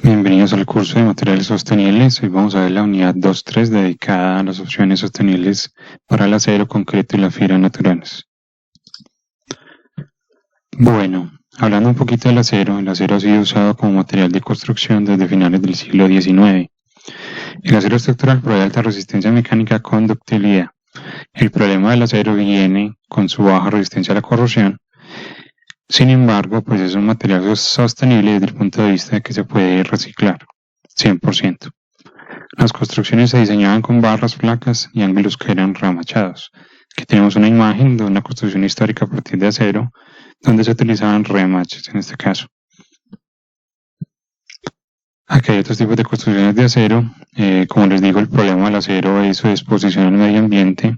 Bienvenidos al curso de materiales sostenibles. Hoy vamos a ver la unidad 2.3 dedicada a las opciones sostenibles para el acero, concreto y las fibras naturales. Bueno, hablando un poquito del acero, el acero ha sido usado como material de construcción desde finales del siglo XIX. El acero estructural provee alta resistencia mecánica, conductividad. El problema del acero viene con su baja resistencia a la corrosión. Sin embargo, pues es un material sostenible desde el punto de vista de que se puede reciclar 100%. Las construcciones se diseñaban con barras, placas y ángulos que eran remachados. Aquí tenemos una imagen de una construcción histórica a partir de acero, donde se utilizaban remaches en este caso. Aquí hay otros tipos de construcciones de acero. Como les digo, el problema del acero es su exposición al medio ambiente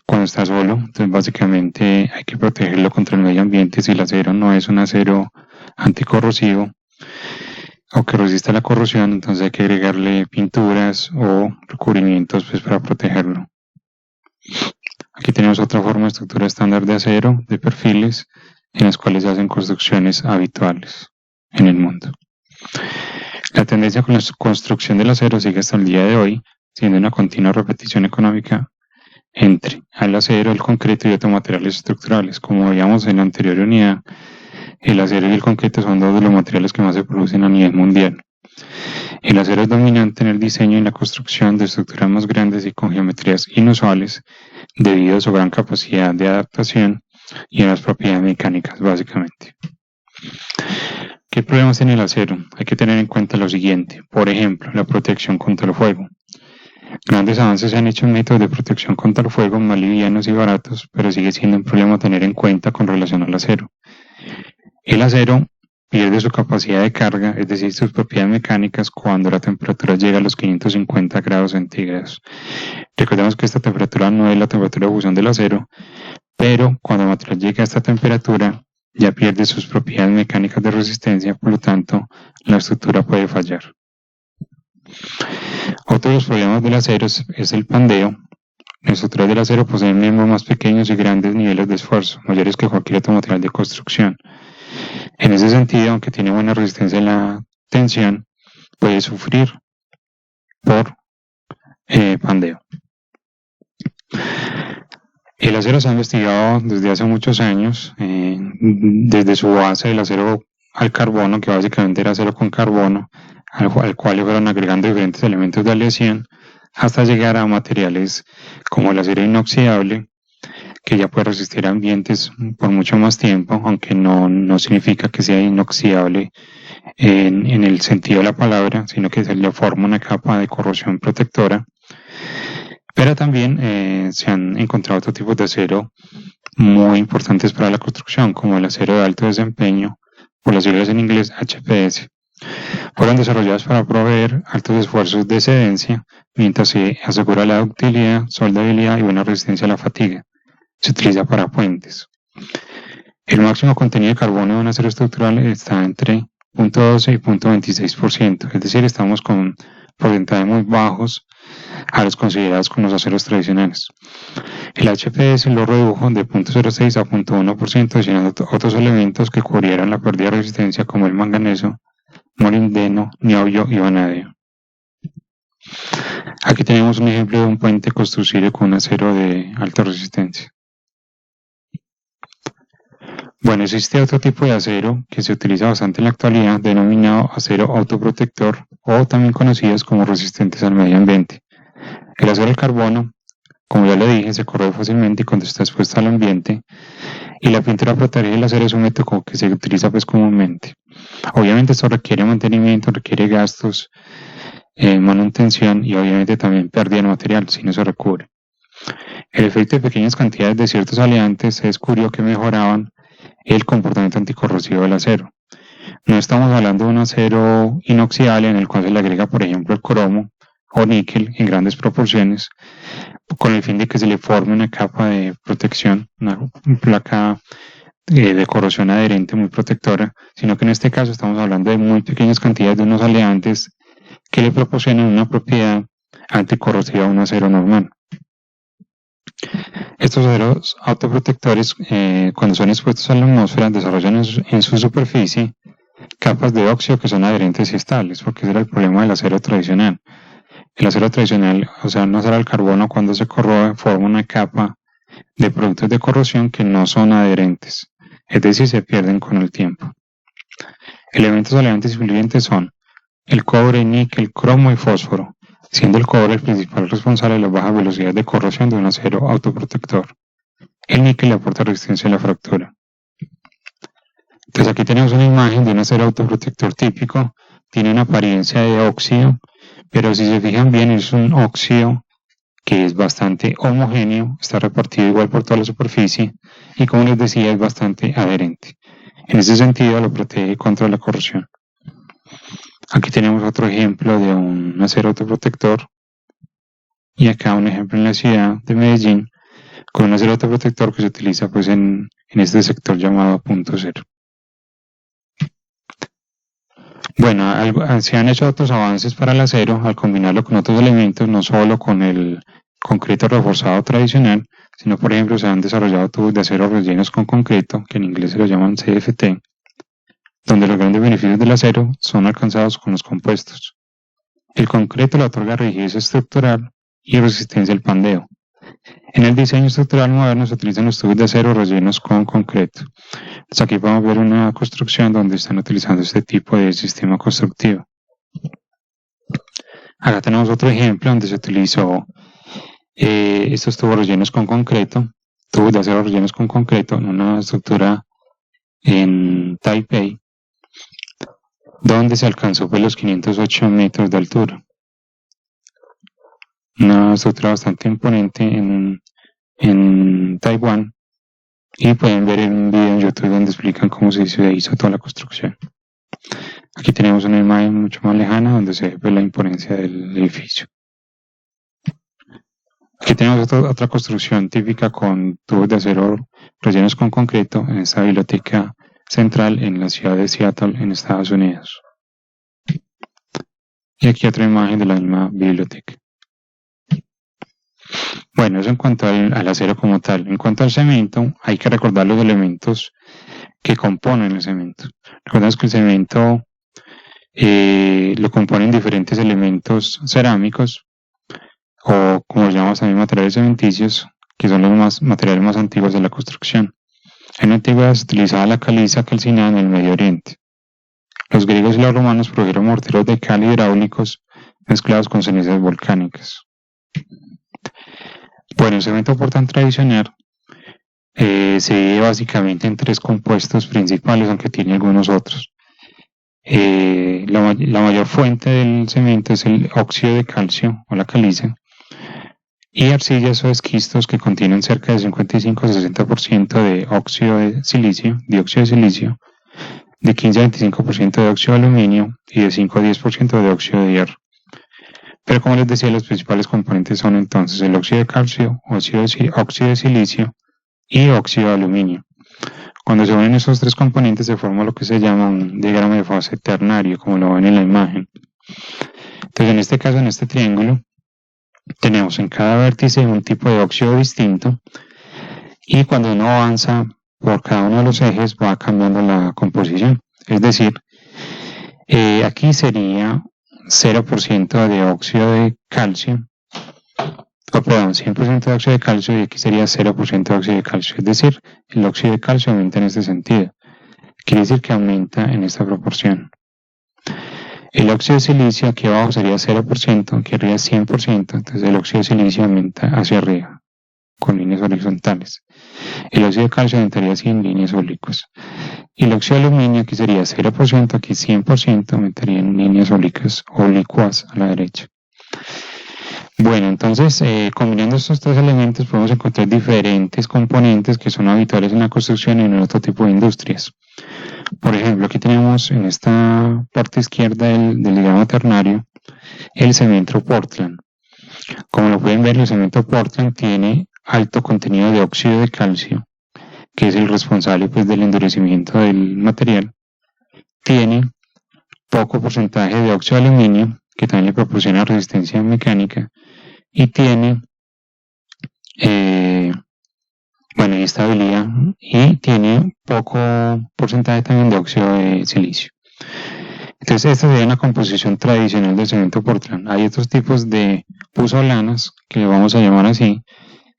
cuando está solo. Entonces, básicamente hay que protegerlo contra el medio ambiente. Si el acero no es un acero anticorrosivo o que resista la corrosión, entonces hay que agregarle pinturas o recubrimientos pues, para protegerlo. Aquí tenemos otra forma de estructura estándar de acero, de perfiles, en las cuales se hacen construcciones habituales en el mundo. La tendencia con la construcción del acero sigue hasta el día de hoy, siendo una continua repetición económica entre el acero, el concreto y otros materiales estructurales. Como veíamos en la anterior unidad, el acero y el concreto son dos de los materiales que más se producen a nivel mundial. El acero es dominante en el diseño y la construcción de estructuras más grandes y con geometrías inusuales debido a su gran capacidad de adaptación y a las propiedades mecánicas, básicamente. ¿Qué problemas tiene el acero? Hay que tener en cuenta lo siguiente. Por ejemplo, la protección contra el fuego. Grandes avances se han hecho en métodos de protección contra el fuego más livianos y baratos, pero sigue siendo un problema a tener en cuenta con relación al acero. El acero pierde su capacidad de carga, es decir, sus propiedades mecánicas, cuando la temperatura llega a los 550 grados centígrados. Recordemos que esta temperatura no es la temperatura de fusión del acero, pero cuando el material llega a esta temperatura, ya pierde sus propiedades mecánicas de resistencia, por lo tanto, la estructura puede fallar. Otro de los problemas del acero es el pandeo. Las estructuras del acero poseen miembros más pequeños y grandes niveles de esfuerzo, mayores que cualquier otro material de construcción. En ese sentido, aunque tiene buena resistencia a la tensión, puede sufrir por pandeo. El acero se ha investigado desde hace muchos años, desde su base del acero al carbono, que básicamente era acero con carbono, al cual le fueron agregando diferentes elementos de aleación, hasta llegar a materiales como el acero inoxidable, que ya puede resistir a ambientes por mucho más tiempo, aunque no significa que sea inoxidable en el sentido de la palabra, sino que se le forma una capa de corrosión protectora. Pero también se han encontrado otros tipos de acero muy importantes para la construcción, como el acero de alto desempeño, por las siglas en inglés HPS. Fueron desarrollados para proveer altos esfuerzos de excedencia, mientras se asegura la ductilidad, soldabilidad y buena resistencia a la fatiga. Se utiliza para puentes. El máximo contenido de carbono de un acero estructural está entre 0.12 y 0.26%, es decir, estamos con porcentajes muy bajos a los considerados con los aceros tradicionales. El HPS lo redujo de 0.06 a 0.1%, adicionando otros elementos que cubrieran la pérdida de resistencia como el manganeso, molibdeno, niobio y vanadio. Aquí tenemos un ejemplo de un puente construido con un acero de alta resistencia. Bueno, existe otro tipo de acero que se utiliza bastante en la actualidad, denominado acero autoprotector, o también conocidos como resistentes al medio ambiente. El acero al carbono, como ya le dije, se corroe fácilmente cuando está expuesto al ambiente, y la pintura protege el acero es un método que se utiliza pues comúnmente. Obviamente esto requiere mantenimiento, requiere gastos, manutención y obviamente también pérdida de material si no se recubre. El efecto de pequeñas cantidades de ciertos aleantes se descubrió que mejoraban el comportamiento anticorrosivo del acero. No estamos hablando de un acero inoxidable en el cual se le agrega, por ejemplo, el cromo o níquel en grandes proporciones, con el fin de que se le forme una capa de protección, una placa de corrosión adherente muy protectora, sino que en este caso estamos hablando de muy pequeñas cantidades de unos aleantes que le proporcionan una propiedad anticorrosiva a un acero normal. Estos aceros autoprotectores, cuando son expuestos a la atmósfera, desarrollan en su superficie capas de óxido que son adherentes y estables, porque ese era el problema del acero tradicional. El acero tradicional, o sea, no será el carbono, cuando se corroe, forma una capa de productos de corrosión que no son adherentes, es decir, se pierden con el tiempo. Elementos adherentes y influyentes son el cobre, níquel, cromo y fósforo, siendo el cobre el principal responsable de las bajas velocidades de corrosión de un acero autoprotector. El níquel le aporta resistencia a la fractura. Entonces aquí tenemos una imagen de un acero autoprotector típico, tiene una apariencia de óxido, pero si se fijan bien es un óxido que es bastante homogéneo, está repartido igual por toda la superficie y como les decía es bastante adherente. En ese sentido lo protege contra la corrosión. Aquí tenemos otro ejemplo de un acero autoprotector y acá un ejemplo en la ciudad de Medellín con un acero autoprotector que se utiliza pues en este sector llamado punto cero. Bueno, se han hecho otros avances para el acero al combinarlo con otros elementos, no solo con el concreto reforzado tradicional, sino por ejemplo se han desarrollado tubos de acero rellenos con concreto, que en inglés se lo llaman CFT, donde los grandes beneficios del acero son alcanzados con los compuestos. El concreto le otorga rigidez estructural y resistencia al pandeo. En el diseño estructural moderno se utilizan los tubos de acero rellenos con concreto. Entonces aquí podemos ver una construcción donde están utilizando este tipo de sistema constructivo. Acá tenemos otro ejemplo donde se utilizó estos tubos rellenos con concreto, tubos de acero rellenos con concreto en una estructura en Taipei, donde se alcanzó pues los 508 metros de altura. Una estructura bastante imponente en Taiwán, y pueden ver en un video en YouTube donde explican cómo se hizo toda la construcción. Aquí tenemos una imagen mucho más lejana donde se ve la imponencia del edificio. Aquí tenemos otra construcción típica con tubos de acero rellenos con concreto en esta biblioteca central en la ciudad de Seattle, en Estados Unidos. Y aquí otra imagen de la misma biblioteca. Bueno, eso en cuanto al acero como tal. En cuanto al cemento, hay que recordar los elementos que componen el cemento. Recordemos que el cemento lo componen diferentes elementos cerámicos, o como los llamamos también materiales cementicios, que son los materiales más antiguos de la construcción. En la antigüedad se utilizaba la caliza calcinada en el Medio Oriente. Los griegos y los romanos produjeron morteros de cal hidráulicos mezclados con cenizas volcánicas. Bueno, el cemento por tan tradicional se divide básicamente en tres compuestos principales, aunque tiene algunos otros. La mayor fuente del cemento es el óxido de calcio o la caliza, y arcillas o esquistos que contienen cerca de 55-60% de óxido de silicio, dióxido de silicio, de 15 a 25% de óxido de aluminio y de 5 a 10% de óxido de hierro. Pero como les decía, los principales componentes son entonces el óxido de calcio, óxido de silicio y óxido de aluminio. Cuando se unen esos tres componentes se forma lo que se llama un diagrama de fase ternario, como lo ven en la imagen. Entonces en este caso, en este triángulo, tenemos en cada vértice un tipo de óxido distinto, y cuando uno avanza por cada uno de los ejes va cambiando la composición. Es decir, aquí sería 0% de óxido de calcio, o perdón, 100% de óxido de calcio, y aquí sería 0% de óxido de calcio. Es decir, el óxido de calcio aumenta en este sentido. Quiere decir que aumenta en esta proporción. El óxido de silicio aquí abajo sería 0%, aquí arriba 100%, entonces el óxido de silicio aumenta hacia arriba, con líneas horizontales. El óxido de calcio aumentaría así en líneas oblicuas. Y el óxido de aluminio aquí sería 0%, aquí 100%, aumentaría en líneas oblicuas a la derecha. Bueno, entonces, combinando estos tres elementos podemos encontrar diferentes componentes que son habituales en la construcción y en otro tipo de industrias. Por ejemplo, aquí tenemos en esta parte izquierda del diagrama ternario el cemento Portland. Como lo pueden ver, el cemento Portland tiene alto contenido de óxido de calcio, que es el responsable pues, del endurecimiento del material. Tiene poco porcentaje de óxido de aluminio, que también le proporciona resistencia mecánica, y tiene estabilidad, y tiene poco porcentaje también de óxido de silicio. Entonces, esta sería una composición tradicional del cemento Portland. Hay otros tipos de puzolanas, que vamos a llamar así,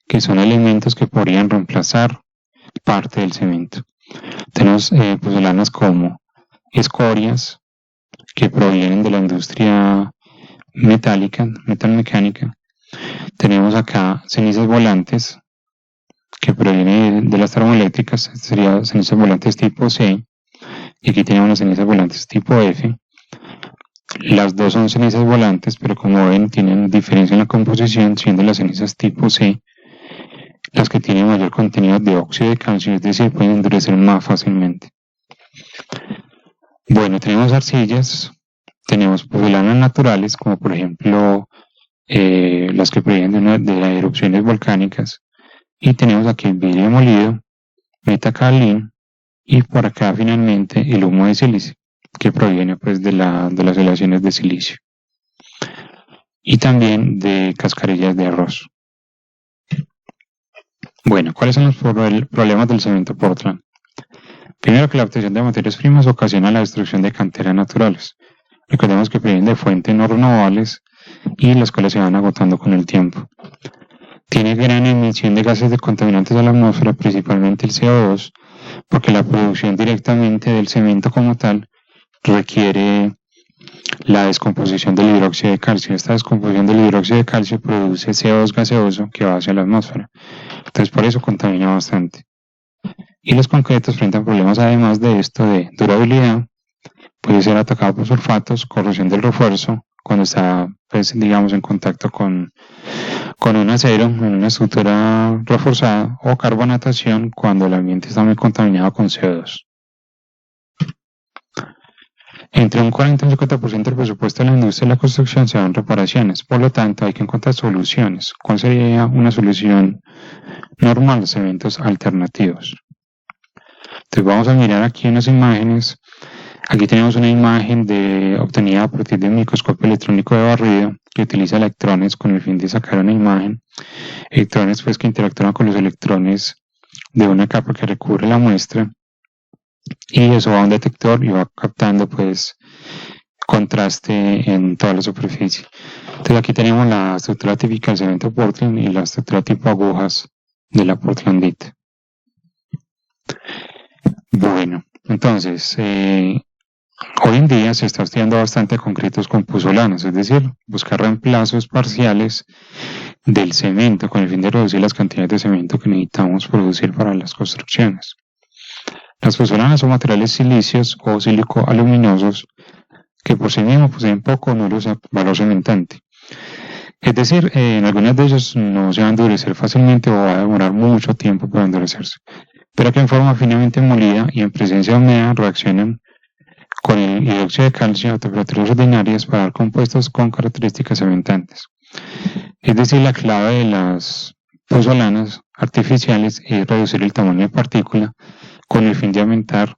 que son elementos que podrían reemplazar parte del cemento. Tenemos puzolanas como escorias, que provienen de la industria metálica, metalmecánica. Tenemos acá cenizas volantes, que provienen de las termoeléctricas, serían cenizas volantes tipo C, y aquí tenemos las cenizas volantes tipo F. Las dos son cenizas volantes, pero como ven tienen diferencia en la composición, siendo las cenizas tipo C las que tienen mayor contenido de óxido de calcio, es decir, pueden endurecer más fácilmente. Bueno, tenemos arcillas, tenemos pozolanas naturales, como por ejemplo las que provienen de erupciones volcánicas, y tenemos aquí el vidrio molido, metacaolín, y por acá finalmente el humo de silicio, que proviene pues de las aleaciones de silicio, y también de cascarillas de arroz. Bueno, ¿cuáles son los problemas del cemento Portland? Primero, que la obtención de materias primas ocasiona la destrucción de canteras naturales. Recordemos que provienen de fuentes no renovables y las cuales se van agotando con el tiempo. Tiene gran emisión de gases de contaminantes a la atmósfera, principalmente el CO2, porque la producción directamente del cemento como tal requiere la descomposición del hidróxido de calcio. Esta descomposición del hidróxido de calcio produce CO2 gaseoso que va hacia la atmósfera. Entonces por eso contamina bastante. Y los concretos enfrentan problemas además de esto de durabilidad. Puede ser atacado por sulfatos, corrosión del refuerzo, cuando está, pues, digamos, en contacto con un acero en una estructura reforzada, o carbonatación cuando el ambiente está muy contaminado con CO2. Entre un 40 y un 50% del presupuesto de la industria de la construcción se dan reparaciones, por lo tanto hay que encontrar soluciones. ¿Cuál sería una solución normal? Los eventos alternativos. Entonces vamos a mirar aquí unas imágenes. Aquí tenemos una imagen obtenida a partir de un microscopio electrónico de barrido que utiliza electrones con el fin de sacar una imagen. Electrones pues que interactúan con los electrones de una capa que recubre la muestra, y eso va a un detector y va captando pues contraste en toda la superficie. Entonces aquí tenemos la estructura típica del cemento Portland y la estructura tipo agujas de la Portlandite. Bueno, entonces hoy en día se está estudiando bastante concretos con puzolanas, es decir, buscar reemplazos parciales del cemento con el fin de reducir las cantidades de cemento que necesitamos producir para las construcciones. Las puzolanas son materiales silíceos o sílico-aluminosos que por sí mismos poseen poco o nulo valor cementante. Es decir, en algunas de ellas no se van a endurecer fácilmente o va a demorar mucho tiempo para endurecerse, pero que en forma finamente molida y en presencia de humedad reaccionan con el hidróxido de calcio a temperaturas ordinarias para dar compuestos con características cementantes. Es decir, la clave de las puzolanas artificiales es reducir el tamaño de partícula con el fin de aumentar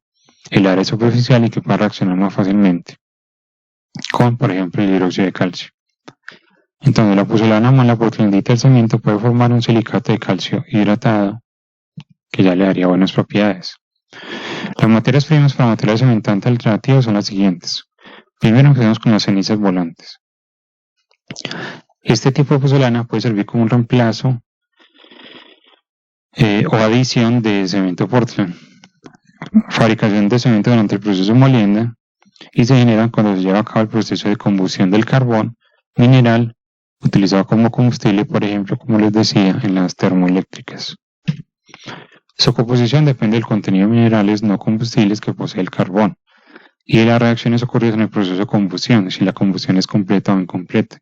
el área superficial y que pueda reaccionar más fácilmente con, por ejemplo, el hidróxido de calcio. Entonces, la puzolana más la portlandita del cemento puede formar un silicato de calcio hidratado que ya le daría buenas propiedades. Las materias primas para materiales cementantes alternativos son las siguientes. Primero empezamos con las cenizas volantes. Este tipo de puzolana puede servir como un reemplazo o adición de cemento Portland. Fabricación de cemento durante el proceso de molienda, y se generan cuando se lleva a cabo el proceso de combustión del carbón mineral utilizado como combustible, por ejemplo, como les decía, en las termoeléctricas. Su composición depende del contenido de minerales no combustibles que posee el carbón y de las reacciones ocurridas en el proceso de combustión, si la combustión es completa o incompleta.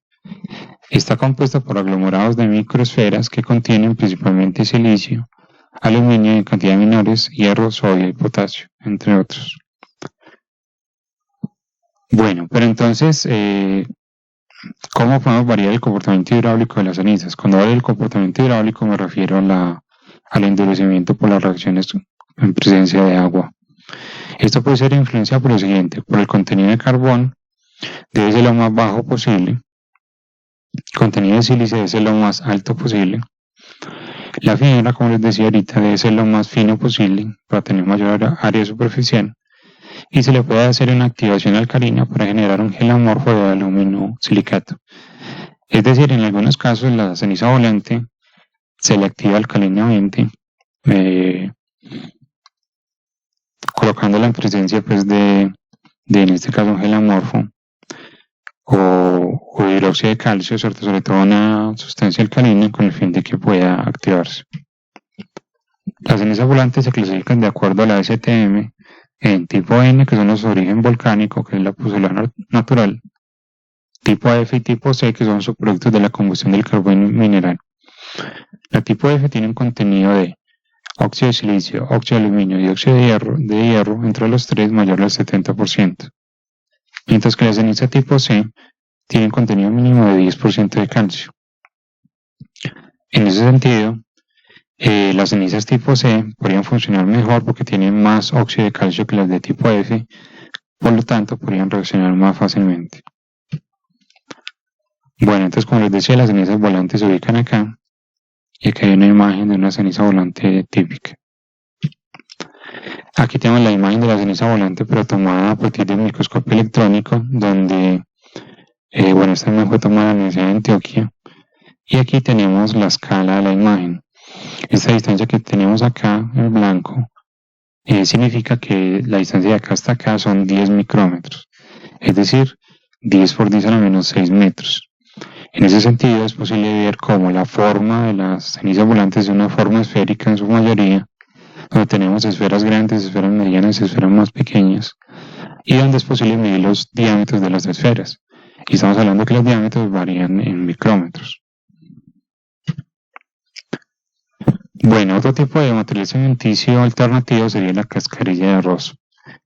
Está compuesta por aglomerados de microesferas que contienen principalmente silicio, aluminio en cantidades menores, hierro, sodio y potasio, entre otros. Bueno, pero entonces, ¿cómo podemos variar el comportamiento hidráulico de las cenizas? Cuando hablo del comportamiento hidráulico me refiero al endurecimiento por las reacciones en presencia de agua. Esto puede ser influenciado por lo siguiente: por el contenido de carbón debe ser lo más bajo posible, el contenido de silicio debe ser lo más alto posible, la finura, como les decía ahorita, debe ser lo más fino posible para tener mayor área superficial, y se le puede hacer una activación alcalina para generar un gel amorfo de aluminio silicato. Es decir, en algunos casos la ceniza volante se le activa alcalinamente, colocándola en presencia pues de en este caso un gel amorfo o hidróxido de calcio, ¿cierto? Sobre todo una sustancia alcalina con el fin de que pueda activarse. Las cenizas volantes se clasifican de acuerdo a la STM en tipo N, que son los de origen volcánico, que es la pucelana natural, tipo F y tipo C, que son subproductos de la combustión del carbón mineral. La tipo F tiene un contenido de óxido de silicio, óxido de aluminio y óxido de hierro entre los tres mayor al 70%, mientras que la ceniza tipo C tiene un contenido mínimo de 10% de calcio. En ese sentido, las cenizas tipo C podrían funcionar mejor porque tienen más óxido de calcio que las de tipo F, por lo tanto podrían reaccionar más fácilmente. Bueno, entonces como les decía, las cenizas volantes se ubican acá, y aquí hay una imagen de una ceniza volante típica. Aquí tenemos la imagen de la ceniza volante, pero tomada a partir del microscopio electrónico, donde, esta imagen fue tomada en la Universidad de Antioquia, y aquí tenemos la escala de la imagen. Esta distancia que tenemos acá en blanco significa que la distancia de acá hasta acá son 10 micrómetros, es decir, 10 por 10 a la menos 6 metros. En ese sentido es posible ver cómo la forma de las cenizas volantes es una forma esférica en su mayoría, donde tenemos esferas grandes, esferas medianas, esferas más pequeñas, y donde es posible medir los diámetros de las esferas. Y estamos hablando que los diámetros varían en micrómetros. Bueno, otro tipo de material cementicio alternativo sería la cascarilla de arroz.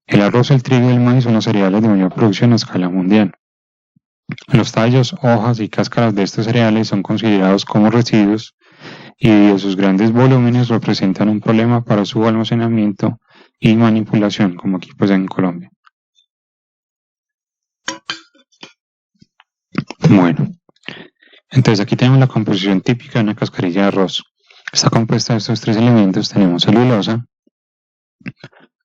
El arroz, el trigo y el maíz son los cereales de mayor producción a escala mundial. Los tallos, hojas y cáscaras de estos cereales son considerados como residuos y debido a sus grandes volúmenes representan un problema para su almacenamiento y manipulación, como aquí pues en Colombia. Bueno, entonces aquí tenemos la composición típica de una cascarilla de arroz. Está compuesta de estos tres elementos. Tenemos celulosa,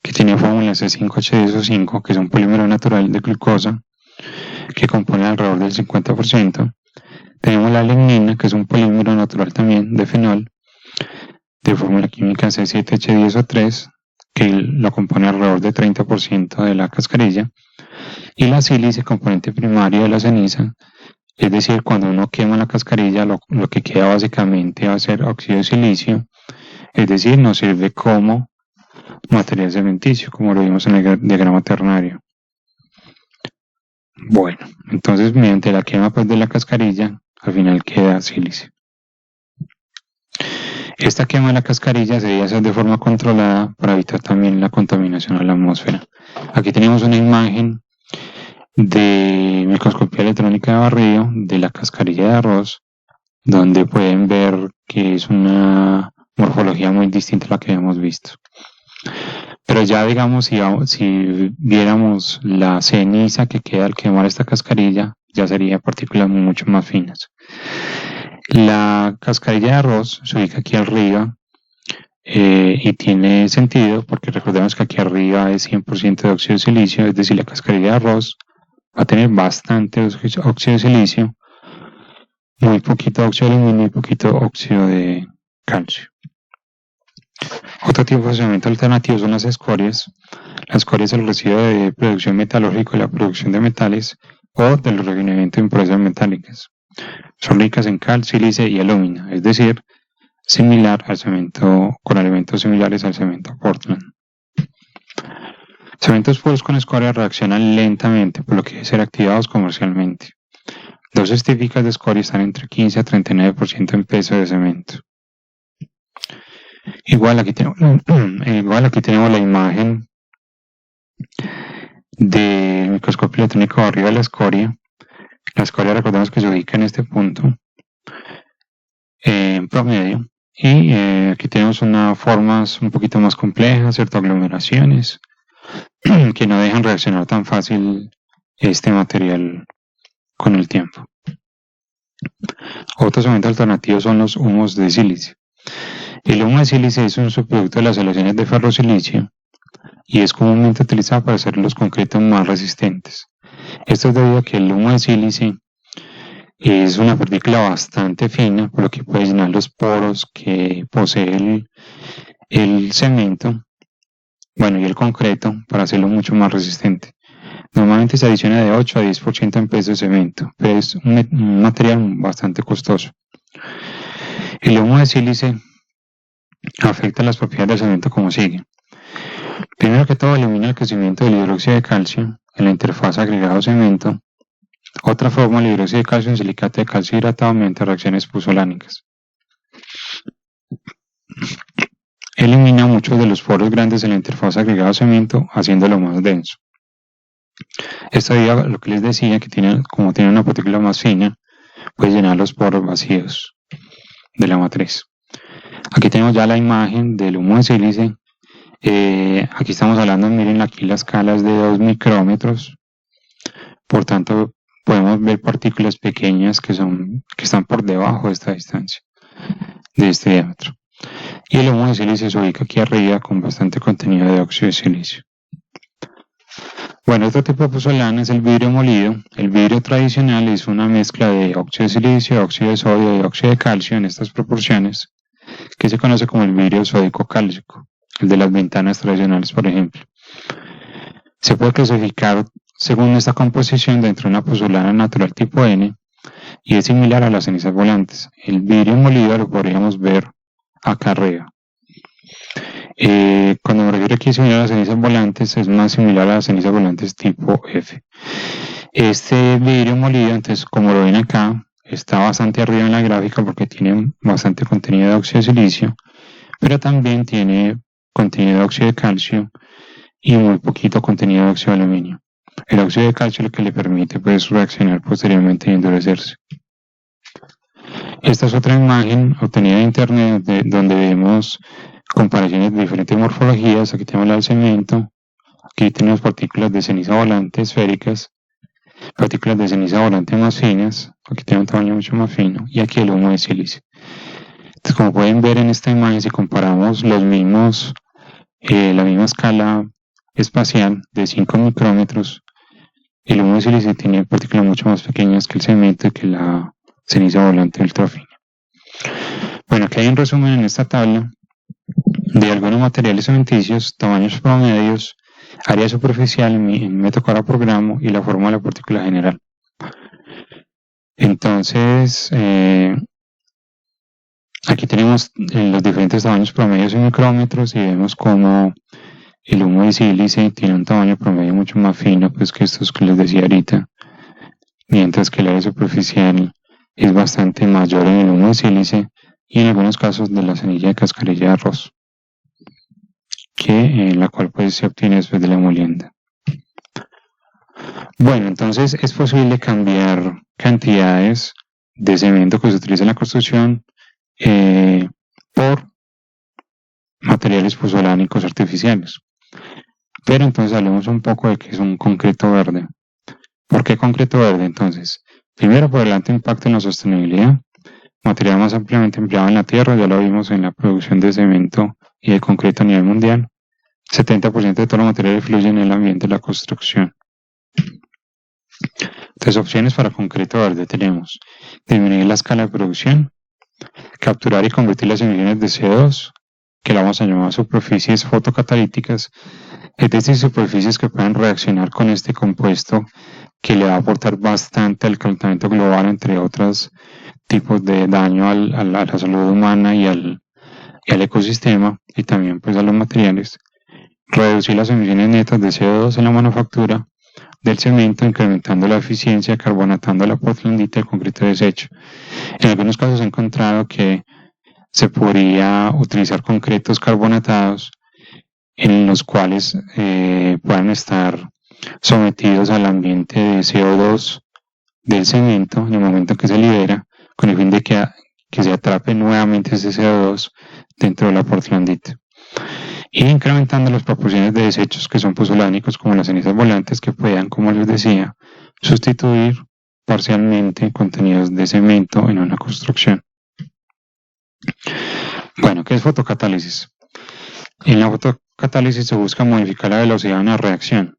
que tiene fórmula C5H10O5, que es un polímero natural de glucosa, que compone alrededor del 50%. Tenemos la lignina, que es un polímero natural también de fenol, de fórmula química C7H10O3, que lo compone alrededor del 30% de la cascarilla. Y la sílice, componente primario de la ceniza, es decir, cuando uno quema la cascarilla, lo que queda básicamente va a ser óxido de silicio, es decir, nos sirve como material cementicio, como lo vimos en el diagrama ternario. Bueno, entonces mediante la quema pues, de la cascarilla, al final queda sílice. Esta quema de la cascarilla se debe hacer de forma controlada para evitar también la contaminación a la atmósfera. Aquí tenemos una imagen de microscopía electrónica de barrido de la cascarilla de arroz, donde pueden ver que es una morfología muy distinta a la que hemos visto. Pero ya digamos, si viéramos la ceniza que queda al quemar esta cascarilla, ya sería partículas mucho más finas. La cascarilla de arroz se ubica aquí arriba y tiene sentido porque recordemos que aquí arriba es 100% de óxido de silicio, es decir, la cascarilla de arroz va a tener bastante óxido de silicio, muy poquito óxido de aluminio y poquito óxido de calcio. Otro tipo de cemento alternativo son las escorias. La escoria es el residuo de producción metalúrgica de la producción de metales o del refinamiento de impurezas metálicas. Son ricas en cal, sílice y alúmina, es decir, similar al cemento, con elementos similares al cemento Portland. Cementos puros con escoria reaccionan lentamente, por lo que deben ser activados comercialmente. Dosis típicas de escoria están entre 15 a 39% en peso de cemento. Igual aquí tenemos la imagen del microscopio electrónico arriba de la escoria. La escoria recordemos que se ubica en este punto en promedio y aquí tenemos unas formas un poquito más complejas, ciertas aglomeraciones que no dejan reaccionar tan fácil este material con el tiempo. Otro cemento alternativo son los humos de sílice. El humo de sílice es un subproducto de las aleaciones de ferrosilicio y es comúnmente utilizada para hacer los concretos más resistentes. Esto es debido a que el humo de sílice es una partícula bastante fina, por lo que puede llenar los poros que posee el cemento, y el concreto, para hacerlo mucho más resistente. Normalmente se adiciona de 8 a 10% en peso de cemento, pero es un material bastante costoso. El humo de sílice afecta las propiedades del cemento como sigue. Primero que todo, elimina el crecimiento del hidróxido de calcio en la interfaz agregado-cemento. Otra forma, el hidróxido de calcio en silicato de calcio hidratado mediante reacciones puzolánicas. Elimina muchos de los poros grandes en la interfaz agregado-cemento, haciéndolo más denso. Esto debido a lo que les decía, que como tiene una partícula más fina, puede llenar los poros vacíos de la matriz. Aquí tenemos ya la imagen del humo de sílice. Aquí estamos hablando, miren aquí la escala es de 2 micrómetros. Por tanto, podemos ver partículas pequeñas que están por debajo de esta distancia, de este diámetro. Y el humo de sílice se ubica aquí arriba con bastante contenido de óxido de silicio. Bueno, otro tipo de pozolana es el vidrio molido. El vidrio tradicional es una mezcla de óxido de silicio, óxido de sodio y óxido de calcio en estas proporciones, que se conoce como el vidrio sódico cálcico, el de las ventanas tradicionales, por ejemplo. Se puede clasificar según esta composición dentro de una pozolana natural tipo N y es similar a las cenizas volantes. El vidrio molido lo podríamos ver acá arriba. Cuando me refiero aquí a similar a las cenizas volantes, es más similar a las cenizas volantes tipo F. Este vidrio molido, entonces, como lo ven acá, está bastante arriba en la gráfica porque tiene bastante contenido de óxido de silicio, pero también tiene contenido de óxido de calcio y muy poquito contenido de óxido de aluminio. El óxido de calcio es lo que le permite reaccionar posteriormente y endurecerse. Esta es otra imagen obtenida de internet donde vemos comparaciones de diferentes morfologías. Aquí tenemos la del cemento, aquí tenemos partículas de ceniza volante esféricas, partículas de ceniza volante más finas, aquí tiene un tamaño mucho más fino, y aquí el humo de sílice. Entonces, como pueden ver en esta imagen, si comparamos la misma escala espacial de 5 micrómetros, el humo de sílice tiene partículas mucho más pequeñas que el cemento y que la ceniza volante ultrafina. Bueno, aquí hay un resumen en esta tabla de algunos materiales cementicios, tamaños promedios, área superficial en metro cuadrado por gramo y la forma de la partícula general. Entonces, aquí tenemos los diferentes tamaños promedios en micrómetros y vemos cómo el humo de sílice tiene un tamaño promedio mucho más fino que estos que les decía ahorita, mientras que el área superficial es bastante mayor en el humo de sílice y en algunos casos de la semilla de cascarilla de arroz, la cual se obtiene después de la molienda. Bueno, entonces es posible cambiar cantidades de cemento que se utiliza en la construcción por materiales pozolánicos artificiales. Pero entonces hablemos un poco de qué es un concreto verde. ¿Por qué concreto verde? Entonces, primero, por el alto impacto en la sostenibilidad, material más ampliamente empleado en la tierra, ya lo vimos en la producción de cemento y de concreto a nivel mundial. 70% de todos los materiales fluyen en el ambiente de la construcción. Entonces, opciones para concreto verde tenemos: disminuir la escala de producción, capturar y convertir las emisiones de CO2, que la vamos a llamar superficies fotocatalíticas, es decir, superficies que puedan reaccionar con este compuesto que le va a aportar bastante al calentamiento global, entre otros tipos de daño a la salud humana y al ecosistema, y también a los materiales. Reducir las emisiones netas de CO2 en la manufactura del cemento, incrementando la eficiencia, carbonatando la portlandita y el concreto desecho. En algunos casos se ha encontrado que se podría utilizar concretos carbonatados en los cuales puedan estar sometidos al ambiente de CO2 del cemento en el momento que se libera, con el fin de que se atrape nuevamente ese CO2 dentro de la portlandita. Y incrementando las proporciones de desechos que son pozolánicos, como las cenizas volantes, que puedan, como les decía, sustituir parcialmente contenidos de cemento en una construcción. Bueno, ¿qué es fotocatálisis? En la fotocatálisis se busca modificar la velocidad de una reacción,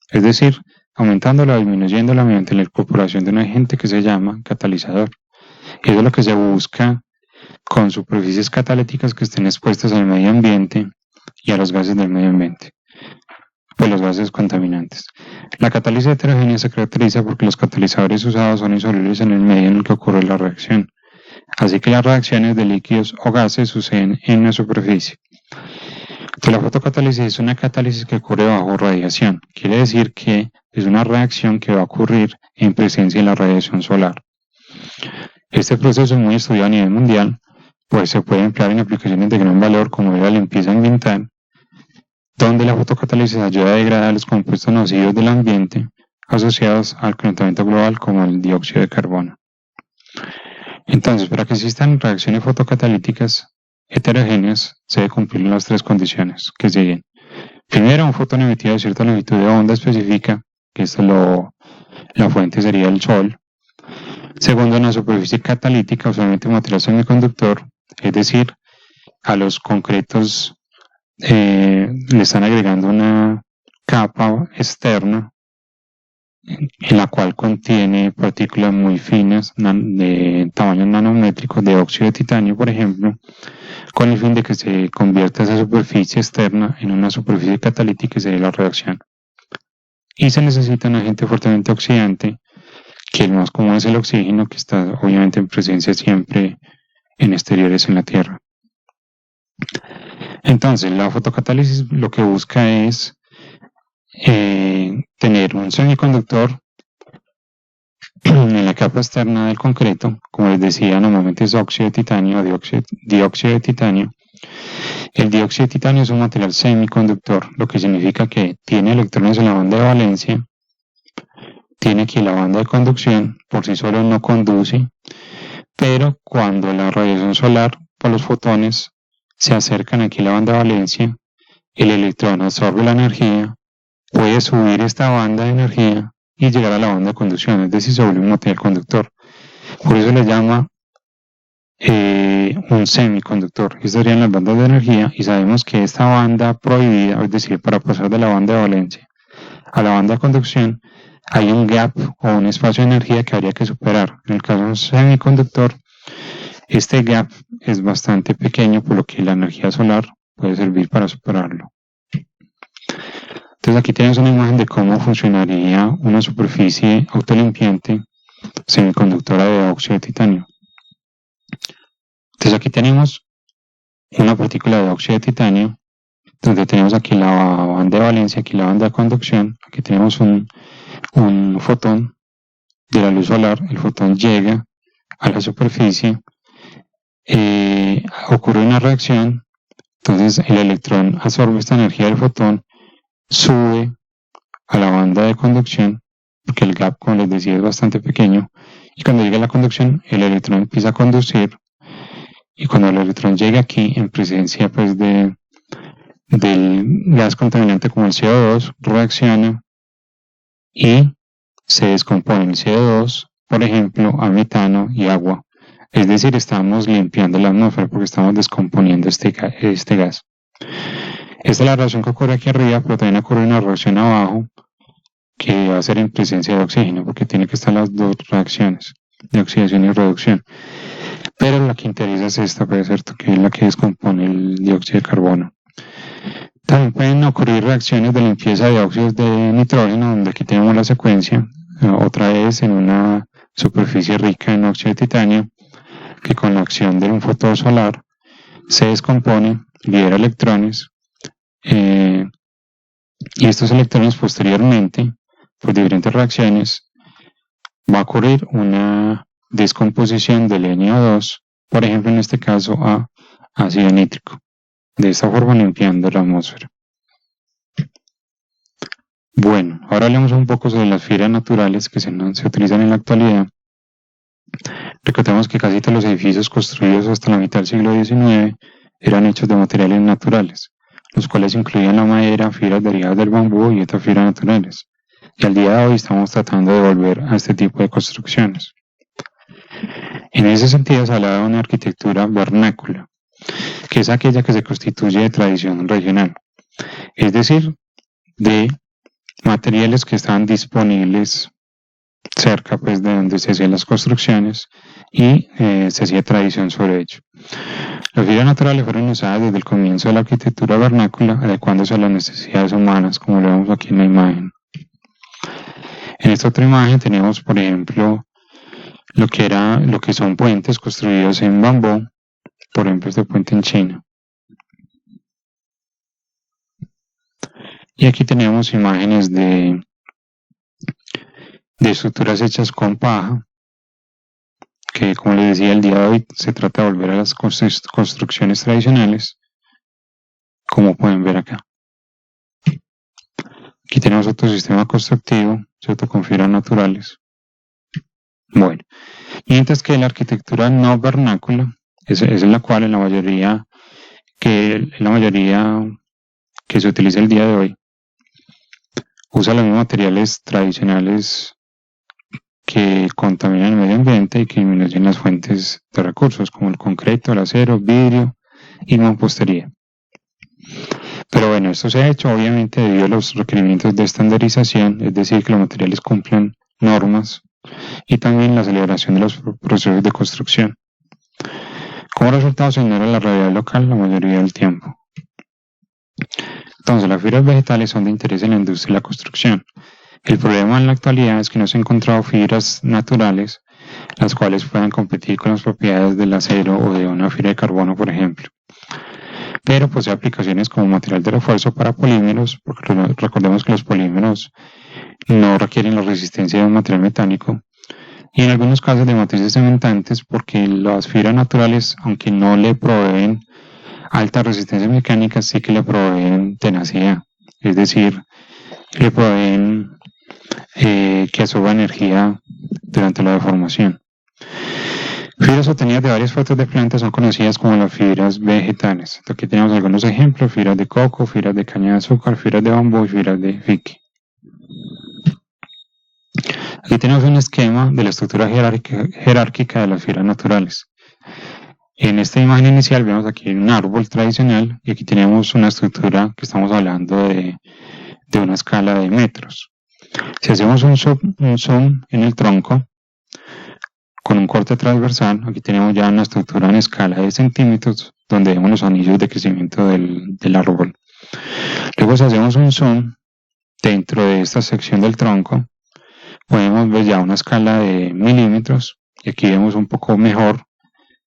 es decir, aumentándola o disminuyéndola mediante la incorporación de un agente que se llama catalizador. Eso es lo que se busca con superficies catalíticas que estén expuestas al medio ambiente y a los gases del medio ambiente, pues los gases contaminantes. La catálisis heterogénea se caracteriza porque los catalizadores usados son insolubles en el medio en el que ocurre la reacción, así que las reacciones de líquidos o gases suceden en una superficie. Entonces, la fotocatálisis es una catálisis que ocurre bajo radiación, quiere decir que es una reacción que va a ocurrir en presencia de la radiación solar. Este proceso es muy estudiado a nivel mundial, pues se puede emplear en aplicaciones de gran valor como la limpieza ambiental, donde la fotocatálisis ayuda a degradar los compuestos nocivos del ambiente asociados al calentamiento global como el dióxido de carbono. Entonces, para que existan reacciones fotocatalíticas heterogéneas, se debe cumplir las tres condiciones que siguen. Primero, un fotón emitido a cierta longitud de onda específica, que la fuente sería el Sol. Segundo, una superficie catalítica, usualmente material semiconductor, es decir, a los concretos le están agregando una capa externa en la cual contiene partículas muy finas de tamaño nanométrico de óxido de titanio, por ejemplo, con el fin de que se convierta esa superficie externa en una superficie catalítica y se dé la reacción. Y se necesita un agente fuertemente oxidante, que el más común es el oxígeno, que está obviamente en presencia siempre en exteriores en la Tierra. Entonces, la fotocatálisis lo que busca es tener un semiconductor en la capa externa del concreto, como les decía, normalmente es óxido de titanio o dióxido de titanio. El dióxido de titanio es un material semiconductor, lo que significa que tiene electrones en la banda de valencia, tiene aquí la banda de conducción, por sí solo no conduce, pero cuando la radiación solar por los fotones se acercan aquí a la banda de valencia, el electrón absorbe la energía, puede subir esta banda de energía y llegar a la banda de conducción, es decir, se vuelve un material conductor. Por eso le llama un semiconductor. Estas serían las bandas de energía y sabemos que esta banda prohibida, es decir, para pasar de la banda de valencia a la banda de conducción, hay un gap o un espacio de energía que habría que superar. En el caso de un semiconductor, este gap es bastante pequeño, por lo que la energía solar puede servir para superarlo. Entonces aquí tenemos una imagen de cómo funcionaría una superficie autolimpiante semiconductora de óxido de titanio. Entonces aquí tenemos una partícula de óxido de titanio, donde tenemos aquí la banda de valencia, aquí la banda de conducción, aquí tenemos un fotón de la luz solar, el fotón llega a la superficie, ocurre una reacción, entonces el electrón absorbe esta energía del fotón, sube a la banda de conducción, porque el gap, como les decía, es bastante pequeño, y cuando llega a la conducción, el electrón empieza a conducir, y cuando el electrón llega aquí, en presencia pues del gas contaminante como el CO2, reacciona y se descompone el CO2, por ejemplo, a metano y agua. Es decir, estamos limpiando la atmósfera porque estamos descomponiendo este gas. Esta es la reacción que ocurre aquí arriba, pero también ocurre una reacción abajo que va a ser en presencia de oxígeno, porque tiene que estar las dos reacciones de oxidación y reducción. Pero la que interesa es esta, pues, ¿cierto? Que es la que descompone el dióxido de carbono. También pueden ocurrir reacciones de limpieza de óxidos de nitrógeno, donde aquí tenemos la secuencia, otra vez en una superficie rica en óxido de titanio, que con la acción de un fotón solar se descompone, libera electrones, y estos electrones posteriormente, por diferentes reacciones, va a ocurrir una descomposición del NO2, por ejemplo en este caso a ácido nítrico, de esta forma limpiando la atmósfera. Bueno, ahora hablemos un poco sobre las fibras naturales que se utilizan en la actualidad. Recordemos que casi todos los edificios construidos hasta la mitad del siglo XIX eran hechos de materiales naturales, los cuales incluían la madera, fibras derivadas del bambú y otras fibras naturales. Y al día de hoy estamos tratando de volver a este tipo de construcciones. En ese sentido se habla de una arquitectura vernácula, que es aquella que se constituye de tradición regional. es decir, de materiales que estaban disponibles cerca pues de donde se hacían las construcciones y se hacía tradición sobre ello. Las fibras naturales fueron usadas desde el comienzo de la arquitectura vernácula, adecuándose a las necesidades humanas, como lo vemos aquí en la imagen. En esta otra imagen tenemos, por ejemplo, lo que son puentes construidos en bambú, por ejemplo este puente en China. Y aquí tenemos imágenes de estructuras hechas con paja, que como les decía el día de hoy se trata de volver a las construcciones tradicionales, como pueden ver acá. Aquí tenemos otro sistema constructivo, ¿cierto? Con fibras naturales. Bueno, mientras que la arquitectura no vernácula, es en la cual en la mayoría que se utiliza el día de hoy, usa los mismos materiales tradicionales que contaminan el medio ambiente y que disminuyen las fuentes de recursos, como el concreto, el acero, vidrio y mampostería. Pero bueno, esto se ha hecho obviamente debido a los requerimientos de estandarización, es decir, que los materiales cumplan normas, y también la aceleración de los procesos de construcción. Como resultado se ignora la realidad local la mayoría del tiempo. Entonces, las fibras vegetales son de interés en la industria de la construcción. El problema en la actualidad es que no se han encontrado fibras naturales las cuales puedan competir con las propiedades del acero o de una fibra de carbono, por ejemplo. Pero posee aplicaciones como material de refuerzo para polímeros, porque recordemos que los polímeros no requieren la resistencia de un material metálico, y en algunos casos de matrices cementantes, porque las fibras naturales, aunque no le proveen alta resistencia mecánica, sí que le proveen tenacidad, es decir, le proveen que absorba energía durante la deformación. Fibras obtenidas de varias partes de plantas son conocidas como las fibras vegetales. Aquí tenemos algunos ejemplos: fibras de coco, fibras de caña de azúcar, fibras de bambú y fibras de fique. Aquí tenemos un esquema de la estructura jerárquica de las fibras naturales. En esta imagen inicial vemos aquí un árbol tradicional y aquí tenemos una estructura que estamos hablando de una escala de metros. Si hacemos un zoom en el tronco con un corte transversal, aquí tenemos ya una estructura en escala de centímetros donde vemos los anillos de crecimiento del árbol. Luego si hacemos un zoom dentro de esta sección del tronco, podemos ver ya una escala de milímetros y aquí vemos un poco mejor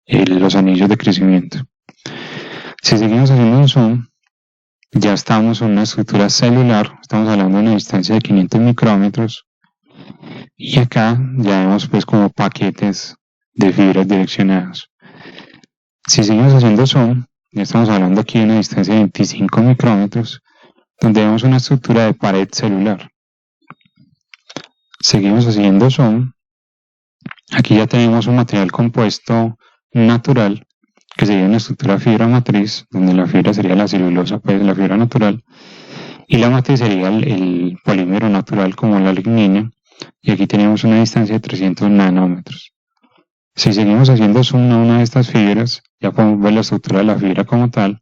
los anillos de crecimiento. Si seguimos haciendo un zoom, ya estamos en una estructura celular, estamos hablando de una distancia de 500 micrómetros y acá ya vemos pues como paquetes de fibras direccionadas. Si seguimos haciendo zoom, ya estamos hablando aquí de una distancia de 25 micrómetros donde vemos una estructura de pared celular. Seguimos haciendo zoom, aquí ya tenemos un material compuesto natural que sería una estructura fibra matriz, donde la fibra sería la celulosa, pues la fibra natural, y la matriz sería el polímero natural como la lignina, y aquí tenemos una distancia de 300 nanómetros. Si seguimos haciendo zoom a una de estas fibras, ya podemos ver la estructura de la fibra como tal,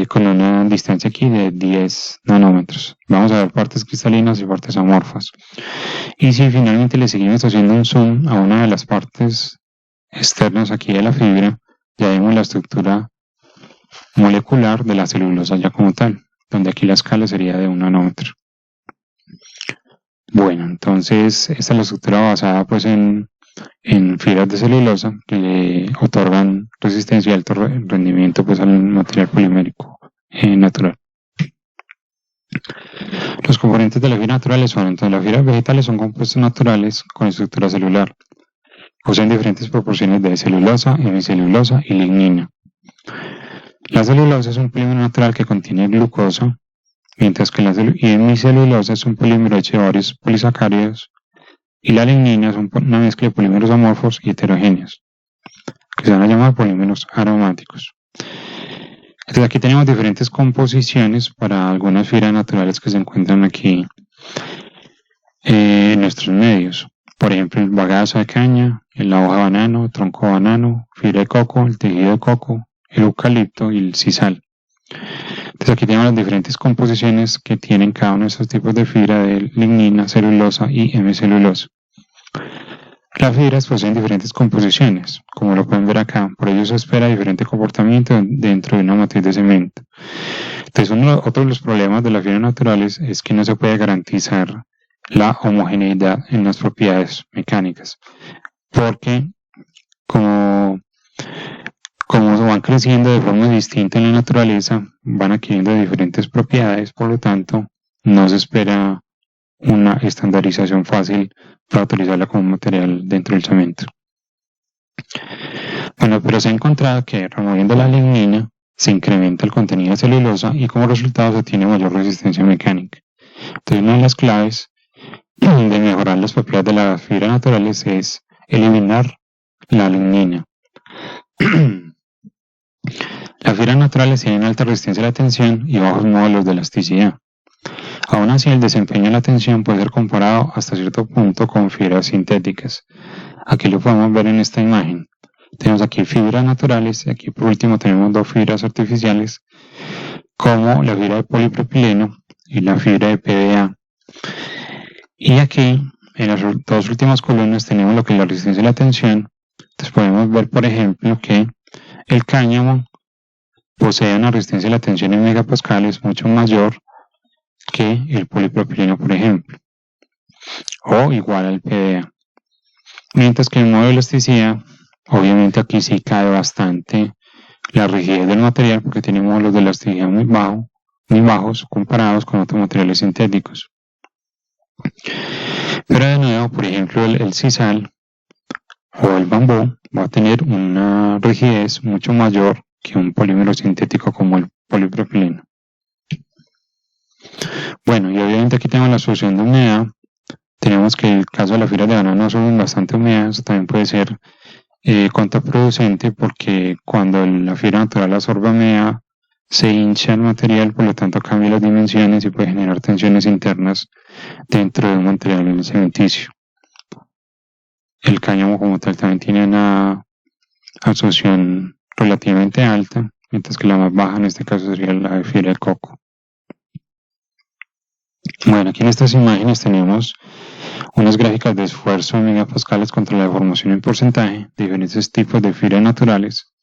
con una distancia aquí de 10 nanómetros. Vamos a ver partes cristalinas y partes amorfas. Y si finalmente le seguimos haciendo un zoom a una de las partes externas aquí de la fibra, ya vemos la estructura molecular de la celulosa ya como tal, donde aquí la escala sería de 1 nanómetro. Bueno, entonces esta es la estructura basada pues en fibras de celulosa que le otorgan resistencia y alto rendimiento pues al material polimérico natural. Los componentes de las fibras naturales son, entonces las fibras vegetales son compuestos naturales con estructura celular. Poseen diferentes proporciones de celulosa, hemicelulosa y lignina. La celulosa es un polímero natural que contiene glucosa, mientras que la hemicelulosa es un polímero hecho de varios polisacáridos, y la lignina es una mezcla de polímeros amorfos y heterogéneos, que se van a llamar polímeros aromáticos. Entonces aquí tenemos diferentes composiciones para algunas fibras naturales que se encuentran aquí en nuestros medios. Por ejemplo, el bagazo de caña, la hoja de banano, tronco de banano, fibra de coco, el tejido de coco, el eucalipto y el sisal. Entonces Entonces aquí tenemos las diferentes composiciones que tienen cada uno de estos tipos de fibra de lignina, celulosa y hemicelulosa. Las fibras poseen diferentes composiciones, como lo pueden ver acá, por ello se espera diferente comportamiento dentro de una matriz de cemento. Entonces otro de los problemas de las fibras naturales es que no se puede garantizar la homogeneidad en las propiedades mecánicas, porque como van creciendo de forma distinta en la naturaleza, van adquiriendo diferentes propiedades, por lo tanto, no se espera una estandarización fácil para utilizarla como material dentro del cemento. Bueno, pero se ha encontrado que removiendo la lignina se incrementa el contenido de celulosa y como resultado se tiene mayor resistencia mecánica. Entonces, una de las claves de mejorar las propiedades de las fibras naturales es eliminar la lignina. Las fibras naturales tienen alta resistencia a la tensión y bajos módulos de elasticidad. Aún así, el desempeño de la tensión puede ser comparado hasta cierto punto con fibras sintéticas. Aquí lo podemos ver en esta imagen. Tenemos aquí fibras naturales y aquí por último tenemos dos fibras artificiales como la fibra de polipropileno y la fibra de PVA. Y aquí en las dos últimas columnas tenemos lo que es la resistencia a la tensión. Entonces podemos ver por ejemplo que el cáñamo posee una resistencia a la tensión en megapascales mucho mayor que el polipropileno, por ejemplo, o igual al PVA. Mientras que el módulo de elasticidad, obviamente aquí sí cae bastante la rigidez del material porque tiene módulos de elasticidad muy bajos comparados con otros materiales sintéticos. Pero de nuevo, por ejemplo, el sisal o el bambú va a tener una rigidez mucho mayor que un polímero sintético como el polipropileno. Bueno, y obviamente aquí tenemos la solución de humedad. Tenemos que el caso de las fibras de banano son bastante húmedas, eso también puede ser contraproducente porque cuando la fibra natural absorbe humedad se hincha el material, por lo tanto cambia las dimensiones y puede generar tensiones internas dentro de un material cementicio. El cáñamo como tal también tiene una absorción relativamente alta, mientras que la más baja en este caso sería la de fibra de coco. Bueno, aquí en estas imágenes tenemos unas gráficas de esfuerzo en megapascales contra la deformación en porcentaje de diferentes tipos de fibras naturales,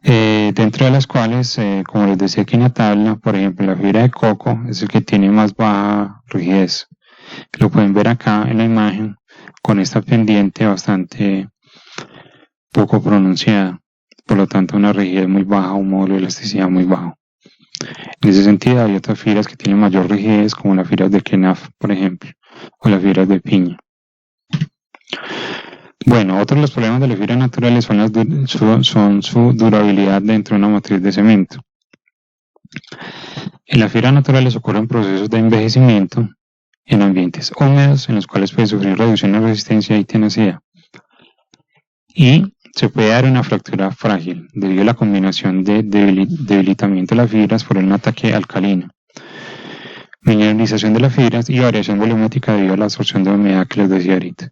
dentro de las cuales, como les decía aquí en la tabla, por ejemplo, la fibra de coco es el que tiene más baja rigidez. Lo pueden ver acá en la imagen con esta pendiente bastante poco pronunciada, por lo tanto una rigidez muy baja, un módulo de elasticidad muy bajo. En ese sentido hay otras fibras que tienen mayor rigidez como las fibras de kenaf, por ejemplo, o las fibras de piña. Bueno, otros de los problemas de las fibras naturales son su durabilidad dentro de una matriz de cemento. En las fibras naturales ocurren procesos de envejecimiento en ambientes húmedos en los cuales puede sufrir reducción de resistencia y tenacidad. Y se puede dar una fractura frágil debido a la combinación de debilitamiento de las fibras por un ataque alcalino, mineralización de las fibras y variación volumétrica debido a la absorción de humedad que les decía ahorita.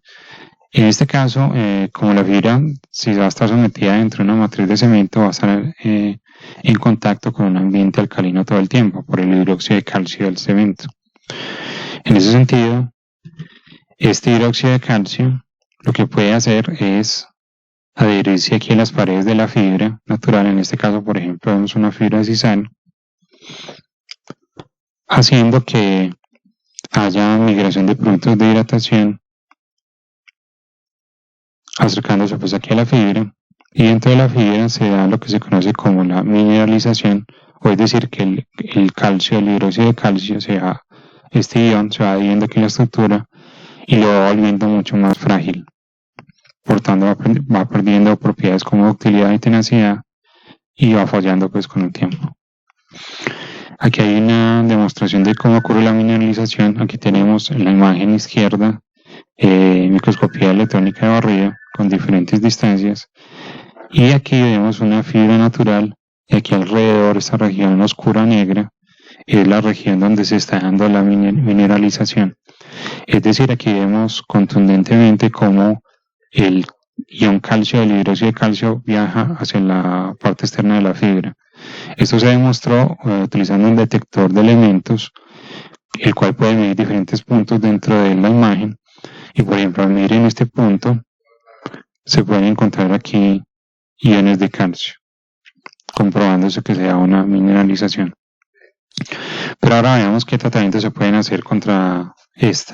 En este caso, como la fibra, si va a estar sometida dentro de una matriz de cemento, va a estar en contacto con un ambiente alcalino todo el tiempo por el hidróxido de calcio del cemento. En ese sentido, este hidróxido de calcio lo que puede hacer es adherirse aquí a las paredes de la fibra natural. En este caso, por ejemplo, vemos una fibra de sisal, haciendo que haya migración de productos de hidratación, acercándose pues aquí a la fibra, y dentro de la fibra se da lo que se conoce como la mineralización, o es decir que el calcio, el hidróxido de calcio, este ion se va adhiriendo aquí en la estructura y lo va volviendo mucho más frágil. Por tanto va perdiendo propiedades como ductilidad y tenacidad y va fallando pues con el tiempo. Aquí hay una demostración de cómo ocurre la mineralización. Aquí tenemos en la imagen izquierda microscopía electrónica de barrido con diferentes distancias, y aquí vemos una fibra natural y aquí alrededor esta región oscura negra es la región donde se está dando la mineralización. Es decir, aquí vemos contundentemente cómo el ion calcio del hidróxido de calcio viaja hacia la parte externa de la fibra. Esto se demostró utilizando un detector de elementos, el cual puede medir diferentes puntos dentro de la imagen. Y por ejemplo, al medir en este punto, se pueden encontrar aquí iones de calcio, comprobándose que se da una mineralización. Pero ahora veamos qué tratamientos se pueden hacer contra este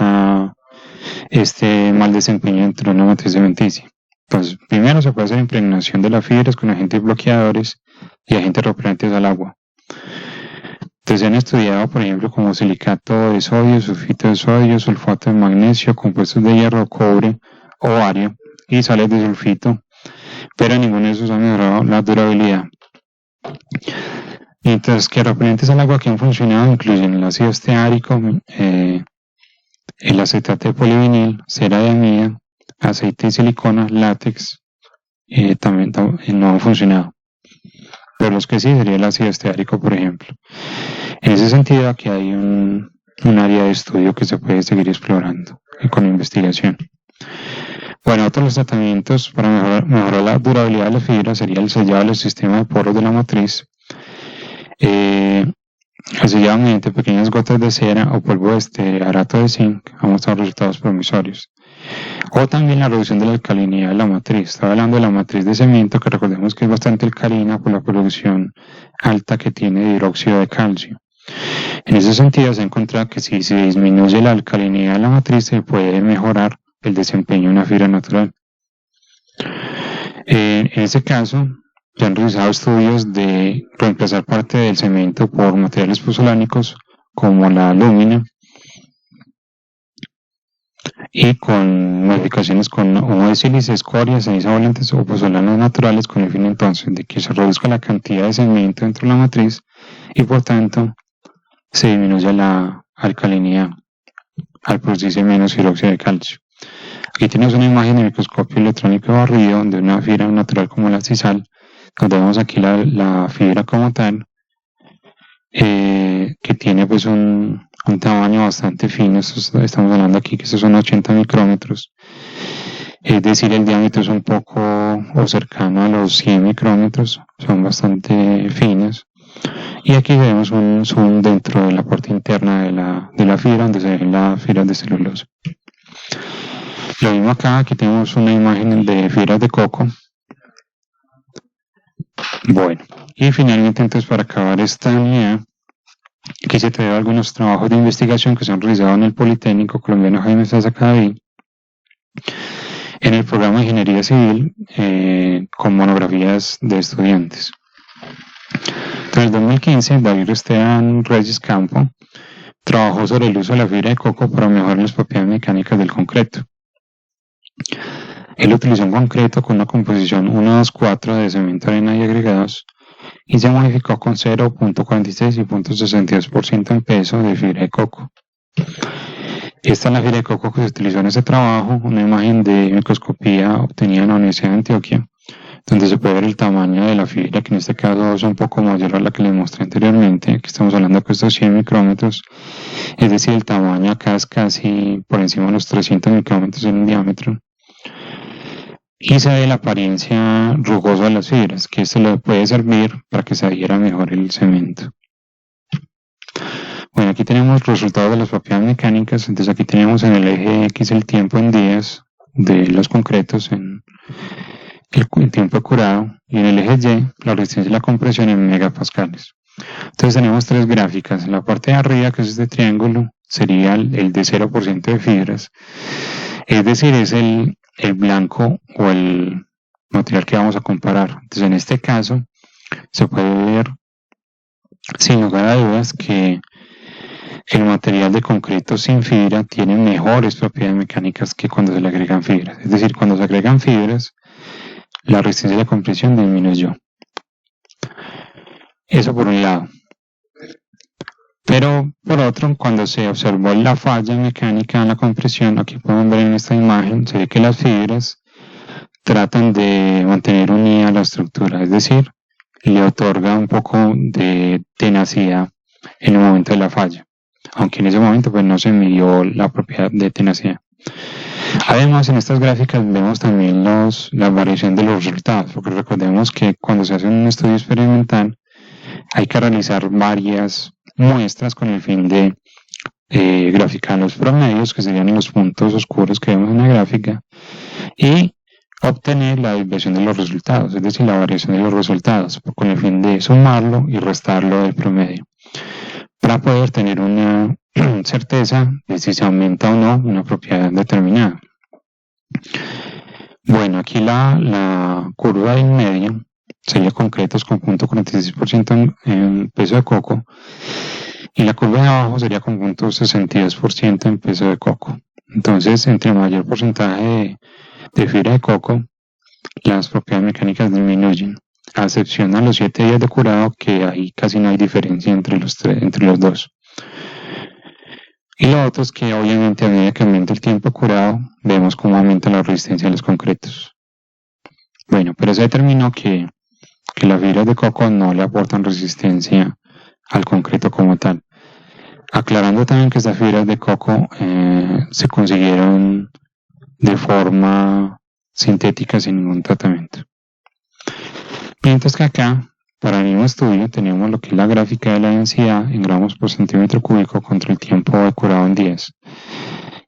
mal desempeño dentro de una matriz cementicia. Entonces, primero se puede hacer impregnación de las fibras con agentes bloqueadores y agentes repelentes al agua. Entonces, se han estudiado, por ejemplo, como silicato de sodio, sulfito de sodio, sulfato de magnesio, compuestos de hierro, cobre o bario y sales de sulfito, pero ninguno de esos ha mejorado la durabilidad. Mientras que repelentes al agua que han funcionado incluyen el ácido esteárico, el acetato de polivinil, cera de amida, aceite de silicona, látex, también no han funcionado. Pero los que sí sería el ácido esteárico, por ejemplo. En ese sentido, aquí hay un área de estudio que se puede seguir explorando con investigación. Bueno, otros tratamientos para mejorar la durabilidad de las fibras sería el sellado del sistema de poros de la matriz. El sellado mediante pequeñas gotas de cera o polvo de estearato de zinc ha mostrado resultados promisorios. O también la reducción de la alcalinidad de la matriz. Estaba hablando de la matriz de cemento, que recordemos que es bastante alcalina por la producción alta que tiene de hidróxido de calcio. En ese sentido, se ha encontrado que si se disminuye la alcalinidad de la matriz, se puede mejorar el desempeño de una fibra natural. En ese caso, se han realizado estudios de reemplazar parte del cemento por materiales pozolánicos como la alúmina y con modificaciones con humo de sílice, escoria, ceniza volantes o pozolanos naturales, con el fin entonces de que se reduzca la cantidad de cemento dentro de la matriz y por tanto se disminuya la alcalinidad al producirse menos hidróxido de calcio. Aquí tenemos una imagen de microscopio electrónico barrido de una fibra natural como la sisal, donde vemos aquí la fibra como tal, que tiene pues un tamaño bastante fino. Estamos hablando aquí que estos son 80 micrómetros, es decir, el diámetro es un poco o cercano a los 100 micrómetros, son bastante finos. Y aquí vemos un zoom dentro de la parte interna de la fibra, donde se ven las fibras de celulosa. Lo mismo acá, aquí tenemos una imagen de fibras de coco. Bueno, y finalmente entonces para acabar esta unidad, aquí se trae algunos trabajos de investigación que se han realizado en el Politécnico Colombiano Jaime Sasa Cadavid, en el programa de Ingeniería Civil, con monografías de estudiantes. En el 2015, David Esteban Reyes Campo trabajó sobre el uso de la fibra de coco para mejorar las propiedades mecánicas del concreto. Él utilizó un concreto con una composición 1,2,4 de cemento, arena y agregados y se modificó con 0,46 y 0,62% en peso de fibra de coco. Esta es la fibra de coco que se utilizó en ese trabajo, una imagen de microscopía obtenida en la Universidad de Antioquia, donde se puede ver el tamaño de la fibra, que en este caso es un poco mayor a la que les mostré anteriormente. Aquí estamos hablando de estos 100 micrómetros, es decir, el tamaño acá es casi por encima de los 300 micrómetros en diámetro. Y se ve la apariencia rugosa de las fibras, que esto le puede servir para que se adhiera mejor el cemento. Bueno, aquí tenemos los resultados de las propiedades mecánicas. Entonces aquí tenemos en el eje X el tiempo en días de los concretos, en el tiempo de curado, y en el eje Y la resistencia y la compresión en megapascales. Entonces tenemos tres gráficas. En la parte de arriba, que es este triángulo, sería el de 0% de fibras, es decir, es el blanco o el material que vamos a comparar. Entonces en este caso se puede ver sin lugar a dudas que el material de concreto sin fibra tiene mejores propiedades mecánicas que cuando se le agregan fibras. Es decir, cuando se agregan fibras, la resistencia y la compresión disminuyó. Eso por un lado. Pero por otro, cuando se observó la falla mecánica en la compresión, aquí podemos ver en esta imagen, se ve que las fibras tratan de mantener unida la estructura, es decir, le otorga un poco de tenacidad en el momento de la falla, aunque en ese momento pues no se midió la propiedad de tenacidad. Además, en estas gráficas vemos también la variación de los resultados, porque recordemos que cuando se hace un estudio experimental, hay que realizar varias muestras con el fin de graficar los promedios, que serían los puntos oscuros que vemos en la gráfica, y obtener la desviación de los resultados, es decir, la variación de los resultados, con el fin de sumarlo y restarlo del promedio, para poder tener una certeza de si se aumenta o no una propiedad determinada. Bueno, aquí la curva del medio sería concretos con 0.46% en peso de coco, y la curva de abajo sería con 0.62% en peso de coco. Entonces, entre mayor porcentaje de fibra de coco, las propiedades mecánicas disminuyen, a excepción a los 7 días de curado, que ahí casi no hay diferencia entre los dos. Y lo otro es que obviamente a medida que aumenta el tiempo de curado, vemos cómo aumenta la resistencia de los concretos. Bueno, pero se determinó que las fibras de coco no le aportan resistencia al concreto como tal. Aclarando también que estas fibras de coco se consiguieron de forma sintética sin ningún tratamiento. Mientras que acá, para el mismo estudio, tenemos lo que es la gráfica de la densidad en gramos por centímetro cúbico contra el tiempo de curado en días.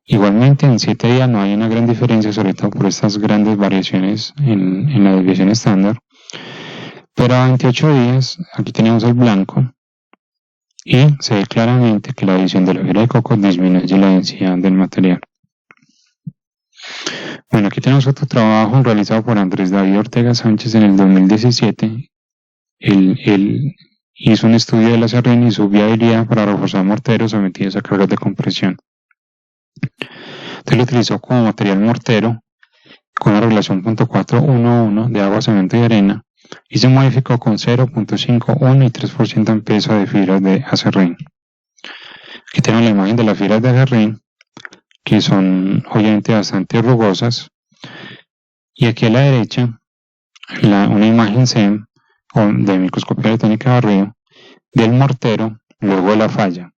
Igualmente, en 7 días no hay una gran diferencia, sobre todo por estas grandes variaciones en la desviación estándar. Pero a 28 días, aquí tenemos el blanco, y se ve claramente que la adición de la fibra de coco disminuye la densidad del material. Bueno, aquí tenemos otro trabajo realizado por Andrés David Ortega Sánchez en el 2017. Él hizo un estudio del acerrín y su viabilidad para reforzar morteros sometidos a cargas de compresión. Entonces lo utilizó como material mortero con una relación 0.411 de agua, cemento y arena, y se modificó con 0.51 y 3% en peso de fibras de acerrín. Aquí tenemos la imagen de las fibras de acerrín, que son obviamente bastante rugosas, y aquí a la derecha una imagen SEM de microscopía electrónica de barrido del mortero luego de la falla.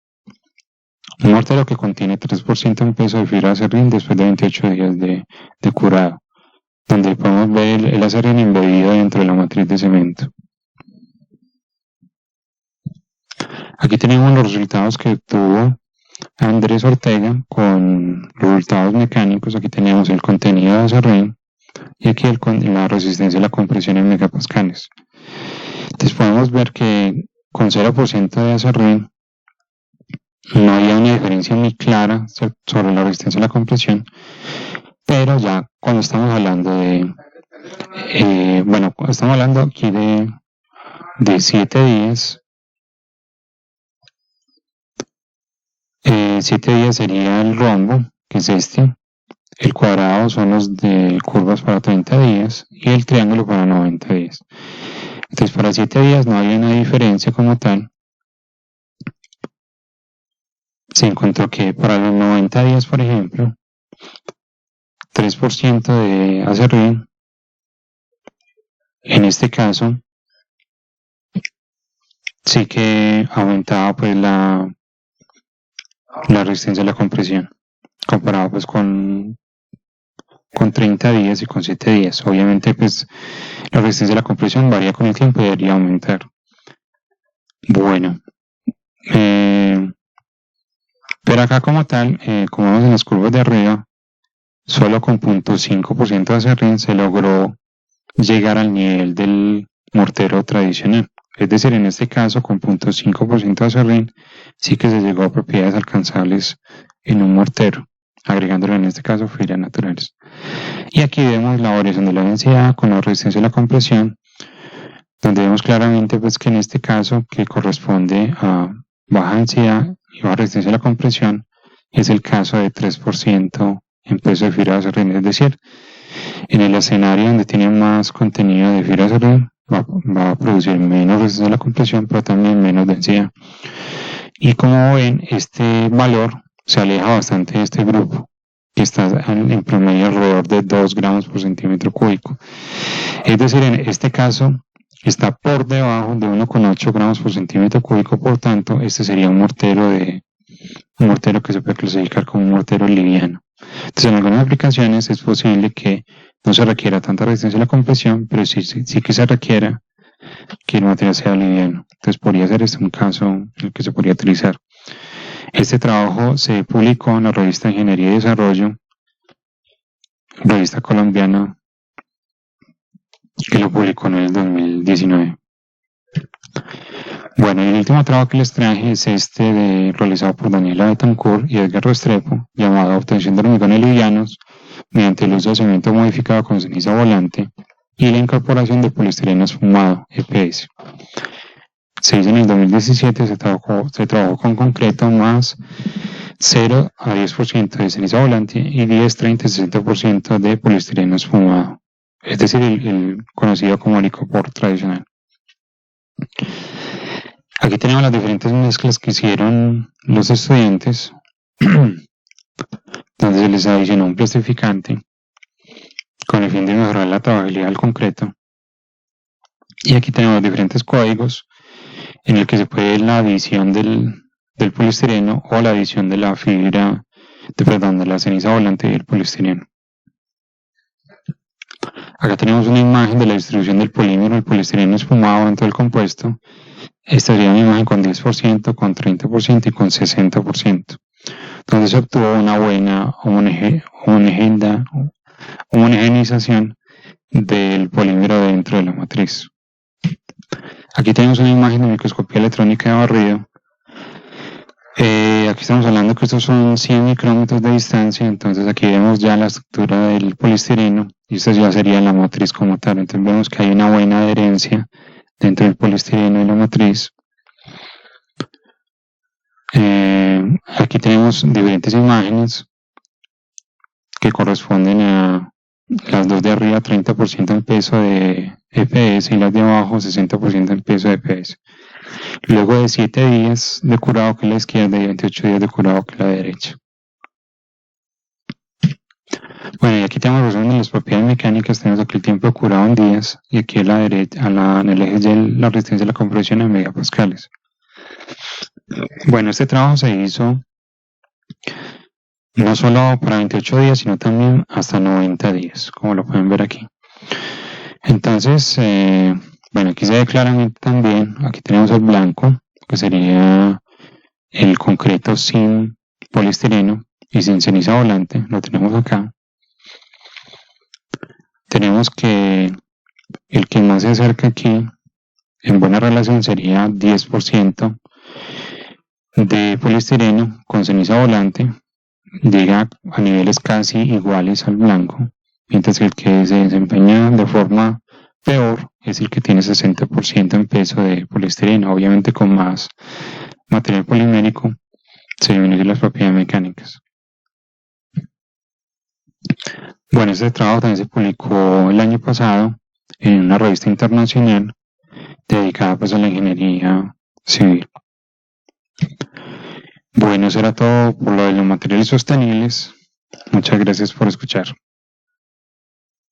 Un mortero que contiene 3% en peso de fibra de acerrín después de 28 días de curado, donde podemos ver el acerrín embebido dentro de la matriz de cemento. Aquí tenemos los resultados que obtuvo Andrés Ortega con los resultados mecánicos. Aquí tenemos el contenido de acerrín y aquí la resistencia a la compresión en megapascales. Entonces podemos ver que con 0% de acerrín no había una diferencia muy clara sobre la resistencia a la compresión, pero ya cuando estamos hablando estamos hablando aquí de 7 días. 7 días sería el rombo, que es este. El cuadrado son los de curvas para 30 días y el triángulo para 90 días. Entonces para 7 días no había una diferencia como tal. Se encontró que para los 90 días, por ejemplo, 3% de acerrín, en este caso, sí que aumentaba pues la resistencia a la compresión, comparado pues con 30 días y con 7 días. Obviamente pues la resistencia a la compresión varía con el tiempo y debería aumentar. Bueno, pero acá como tal, como vemos en las curvas de arriba, solo con 0.5% de acerrín se logró llegar al nivel del mortero tradicional. Es decir, en este caso, con 0.5% de acerrín, sí que se llegó a propiedades alcanzables en un mortero, agregándole en este caso fibras naturales. Y aquí vemos la variación de la densidad con la resistencia a la compresión, donde vemos claramente pues que en este caso, que corresponde a baja densidad y baja resistencia a la compresión, es el caso de 3% en peso de fibra de acerrín. Es decir, en el escenario donde tiene más contenido de fibra de acerrín, va a producir menos resistencia a la compresión, pero también menos densidad. Y como ven, este valor se aleja bastante de este grupo, que está en promedio alrededor de 2 gramos por centímetro cúbico. Es decir, en este caso está por debajo de 1,8 gramos por centímetro cúbico, por tanto, este sería un mortero que se puede clasificar como un mortero liviano. Entonces, en algunas aplicaciones es posible que no se requiera tanta resistencia a la compresión, pero sí que se requiera que el material sea liviano. Entonces podría ser este un caso en el que se podría utilizar. Este trabajo se publicó en la revista Ingeniería y Desarrollo, revista colombiana, que lo publicó en el 2019. Bueno, el último trabajo que les traje es realizado por Daniela Betancourt y Edgar Restrepo, llamado Obtención de hormigones livianos mediante el uso de cemento modificado con ceniza volante y la incorporación de poliestireno esfumado, EPS. Se hizo en el 2017, se trabajó con concreto más 0 a 10% de ceniza volante y 10, 30, 60% de poliestireno esfumado, es decir, el conocido como licopor tradicional. Aquí tenemos las diferentes mezclas que hicieron los estudiantes, donde se les adicionó un plastificante con el fin de mejorar la trabajabilidad del concreto. Y aquí tenemos diferentes códigos en el que se puede ver la adición del poliestireno o la adición de la fibra, de la ceniza volante del poliestireno. Acá tenemos una imagen de la distribución del polímero, el poliestireno esfumado dentro del compuesto. Esta sería una imagen con 10%, con 30% y con 60%, donde se obtuvo una buena homogenización del polímero dentro de la matriz. Aquí tenemos una imagen de microscopía electrónica de barrido. Aquí estamos hablando que estos son 100 micrómetros de distancia, entonces aquí vemos ya la estructura del poliestireno y esta ya sería la matriz como tal. Entonces vemos que hay una buena adherencia dentro del poliestireno y la matriz. Aquí tenemos diferentes imágenes que corresponden a las dos de arriba, 30% en peso de EPS y las de abajo, 60% en peso de EPS. Luego de 7 días de curado que es la izquierda y 28 días de curado que es la derecha. Bueno, y aquí tenemos resumen de las propiedades mecánicas. Tenemos aquí el tiempo de curado en días y aquí a la derecha, en el eje de la resistencia de la compresión en megapascales. Bueno, este trabajo se hizo no solo para 28 días, sino también hasta 90 días, como lo pueden ver aquí. Entonces, bueno, aquí se ve claramente también, aquí tenemos el blanco, que sería el concreto sin poliestireno y sin ceniza volante, lo tenemos acá. Tenemos que el que más se acerca aquí, en buena relación, sería 10% de poliestireno con ceniza volante, llega a niveles casi iguales al blanco, mientras que el que se desempeña de forma peor es el que tiene 60% en peso de poliestireno. Obviamente con más material polimérico se disminuyen las propiedades mecánicas. Bueno, este trabajo también se publicó el año pasado en una revista internacional dedicada pues a la ingeniería civil. Bueno, eso era todo por lo de los materiales sostenibles. Muchas gracias por escuchar.